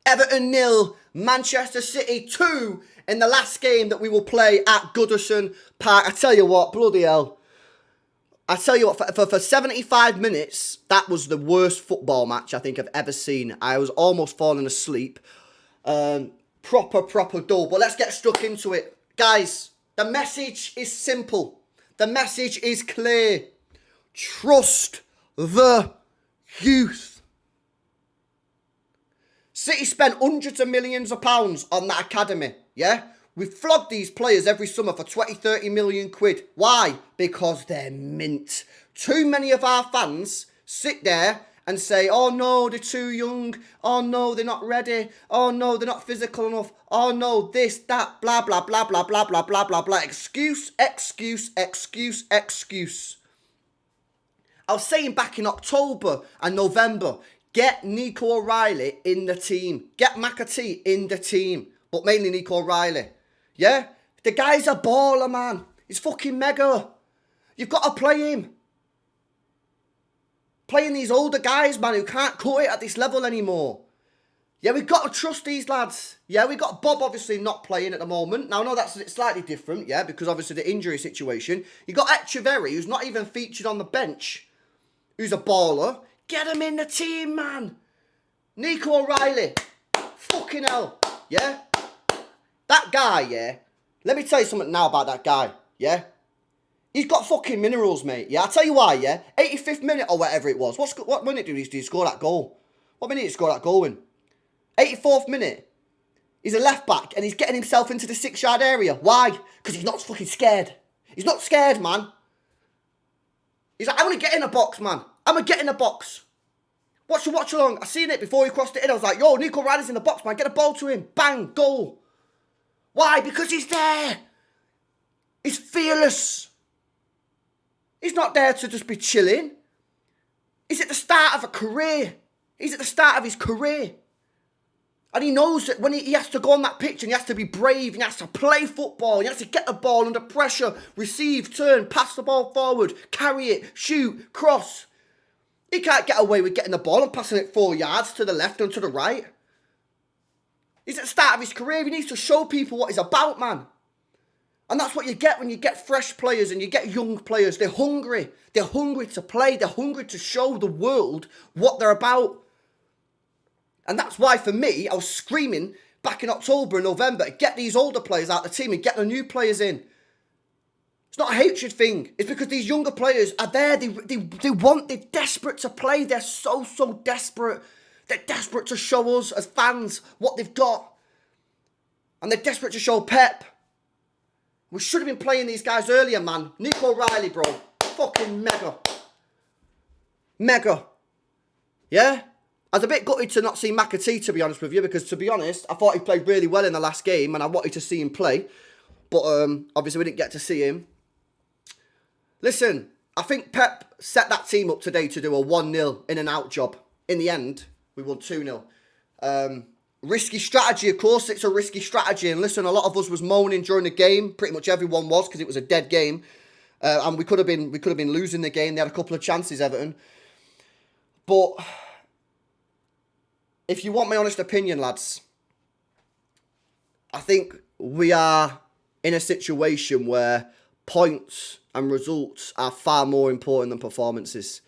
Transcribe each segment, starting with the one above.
Everton 0, Manchester City 2 in the last game that we will play at Goodison Park. I tell you what, bloody hell. I tell you what, for 75 minutes, that was the worst football match I think I've ever seen. I was almost falling asleep. Proper dull. But let's get stuck into it. Guys, the message is simple. The message is clear. Trust the youth. City spent hundreds of millions of pounds on that academy, yeah? We flogged these players every summer for 20, 30 million quid. Why? Because they're mint. Too many of our fans sit there and say, oh no, they're too young. Oh no, they're not ready. Oh no, they're not physical enough. Oh no, this, that, blah, blah, blah, blah, blah, blah, blah, blah, blah. Excuse. I was saying back in October and November, get Nico O'Reilly in the team. Get McAtee in the team. But mainly Nico O'Reilly. Yeah? The guy's a baller, man. He's fucking mega. You've got to play him. Playing these older guys, man, who can't cut it at this level anymore. Yeah, we've got to trust these lads. Yeah, we've got Bob obviously not playing at the moment. Now, I know that's slightly different, yeah, because obviously the injury situation. You've got Echeverry, who's not even featured on the bench, who's a baller. Get him in the team, man. Nico O'Reilly. Fucking hell. Yeah? That guy, yeah? Let me tell you something now about that guy, yeah? He's got fucking minerals, mate, yeah? I'll tell you why, yeah? 85th minute or whatever it was. What minute did he score that goal? What minute did he score that goal in? 84th minute. He's a left back and he's getting himself into the 6-yard area. Why? Because he's not fucking scared. He's not scared, man. He's like, I'm going to get in a box, man. I'm going to get in a box. Watch along. I seen it before he crossed it in. I was like, yo, Nico Riley's in the box, man. Get a ball to him. Bang, goal. Why? Because he's there. He's fearless. He's not there to just be chilling. He's at the start of a career. He's at the start of his career. And he knows that when he has to go on that pitch and he has to be brave and he has to play football, he has to get the ball under pressure, receive, turn, pass the ball forward, carry it, shoot, cross. He can't get away with getting the ball and passing it 4 yards to the left and to the right. He's at the start of his career. He needs to show people what he's about, man. And that's what you get when you get fresh players and you get young players. They're hungry. They're hungry to play. They're hungry to show the world what they're about. And that's why, for me, I was screaming back in October and November, get these older players out of the team and get the new players in. It's not a hatred thing. It's because these younger players are there. They're desperate to play. They're so desperate. They're desperate to show us as fans what they've got. And they're desperate to show Pep. We should have been playing these guys earlier, man. Nico O'Reilly, bro. Fucking mega. Mega. Yeah? I was a bit gutted to not see McAtee, to be honest with you, because, to be honest, I thought he played really well in the last game, and I wanted to see him play. But, obviously, we didn't get to see him. Listen, I think Pep set that team up today to do a 1-0 in and out job. In the end, we won 2-0. Risky strategy, of course, it's a risky strategy. And listen, a lot of us was moaning during the game. Pretty much everyone was, because it was a dead game. And we could have been losing the game. They had a couple of chances, Everton. But if you want my honest opinion, lads, I think we are in a situation where points and results are far more important than performances.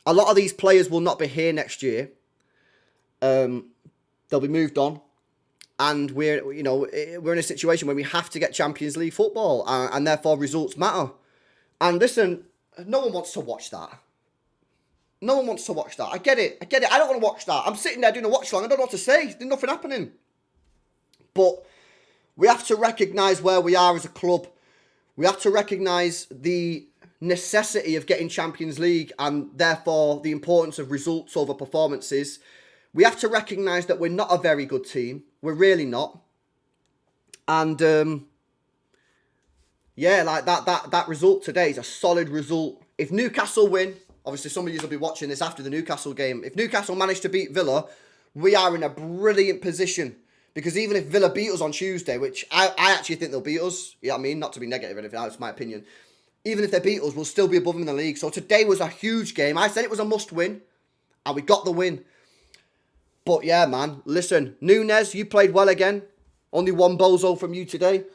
A lot of these players will not be here next year. They'll be moved on, and we're in a situation where we have to get Champions League football, and therefore results matter. And listen, no one wants to watch that. No one wants to watch that. I get it. I don't want to watch that. I'm sitting there doing a watch along. I don't know what to say. There's nothing happening. But we have to recognise where we are as a club. We have to recognise the necessity of getting Champions League, and therefore the importance of results over performances. We have to recognise that we're not a very good team. We're really not. And, yeah, like that result today is a solid result. If Newcastle win, obviously some of you will be watching this after the Newcastle game. If Newcastle manage to beat Villa, we are in a brilliant position. Because even if Villa beat us on Tuesday, which I actually think they'll beat us, you know what I mean? Not to be negative or anything, that's my opinion. Even if they beat us, we'll still be above them in the league. So today was a huge game. I said it was a must win, and we got the win. But yeah, man, listen, Nunes, you played well again. Only one bozo from you today.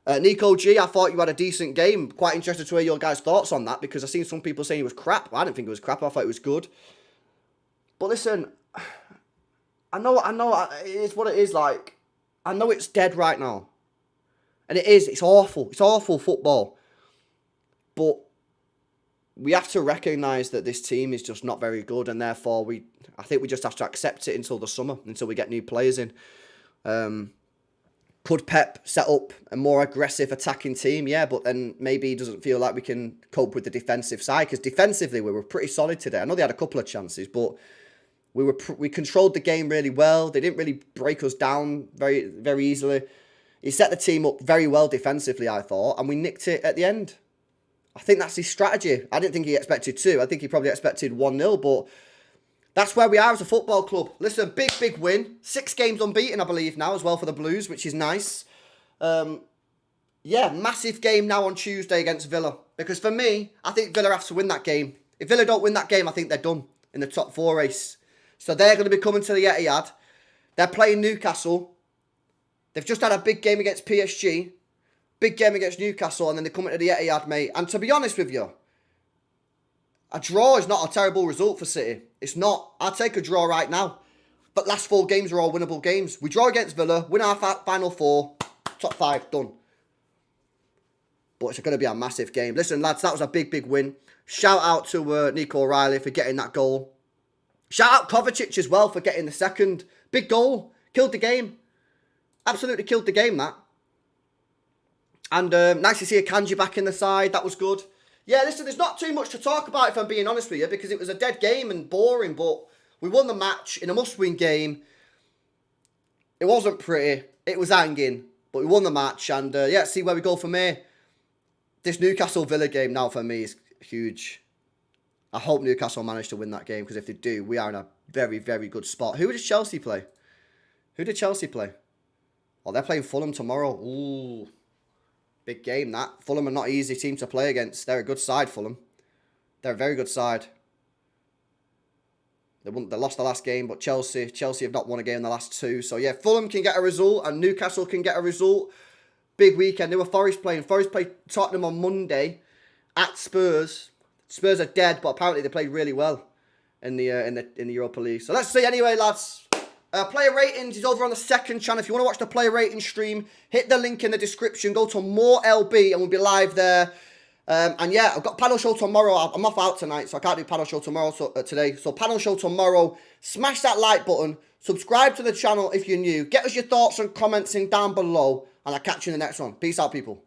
Nico G, I thought you had a decent game. Quite interested to hear your guys' thoughts on that because I've seen some people saying it was crap. I didn't think it was crap. I thought it was good. But listen, I know, it is what it is. Like, I know it's dead right now. And it is, it's awful. It's awful football. But we have to recognise that this team is just not very good. And therefore, I think we just have to accept it until the summer, until we get new players in. Could Pep set up a more aggressive attacking team? Yeah, but then maybe he doesn't feel like we can cope with the defensive side because defensively we were pretty solid today. I know they had a couple of chances, but we controlled the game really well. They didn't really break us down very, very easily. He set the team up very well defensively, I thought, and we nicked it at the end. I think that's his strategy. I didn't think he expected 2. I think he probably expected 1-0, but that's where we are as a football club. Listen, big win. 6 games unbeaten, I believe, now as well for the Blues, which is nice. Yeah, massive game now on Tuesday against Villa. Because for me, I think Villa have to win that game. If Villa don't win that game, I think they're done in the top 4 race. So they're going to be coming to the Etihad. They're playing Newcastle. They've just had a big game against PSG. Big game against Newcastle, and then they're coming to the Etihad, mate. And to be honest with you, a draw is not a terrible result for City. It's not. I'll take a draw right now. But last 4 games are all winnable games. We draw against Villa, win our final 4, top 5, done. But it's going to be a massive game. Listen, lads, that was a big win. Shout out to Nico O'Reilly for getting that goal. Shout out Kovacic as well for getting the second. Big goal. Killed the game. Absolutely killed the game, that. And nice to see Akanji back in the side. That was good. Yeah, listen, there's not too much to talk about if I'm being honest with you because it was a dead game and boring, but we won the match in a must-win game. It wasn't pretty. It was hanging, but we won the match and yeah, see where we go from here. This Newcastle Villa game now for me is huge. I hope Newcastle manage to win that game because if they do, we are in a very, very good spot. Who does Chelsea play? Who did Chelsea play? Oh, they're playing Fulham tomorrow. Ooh. Big game, that. Fulham are not an easy team to play against. They're a good side, Fulham. They're a very good side. They lost the last game, but Chelsea have not won a game in the last 2. So, yeah, Fulham can get a result and Newcastle can get a result. Big weekend. They were Forest playing. Forest played Tottenham on Monday at Spurs. Spurs are dead, but apparently they played really well in the Europa League. So, let's see anyway, lads. Player ratings is over on the second channel. If you want to watch the player rating stream, hit the link in the description. Go to More LB and we'll be live there. And yeah, I've got panel show tomorrow. I'm off out tonight, so I can't do panel show tomorrow today. So panel show tomorrow. Smash that like button. Subscribe to the channel if you're new. Get us your thoughts and comments in down below. And I'll catch you in the next one. Peace out, people.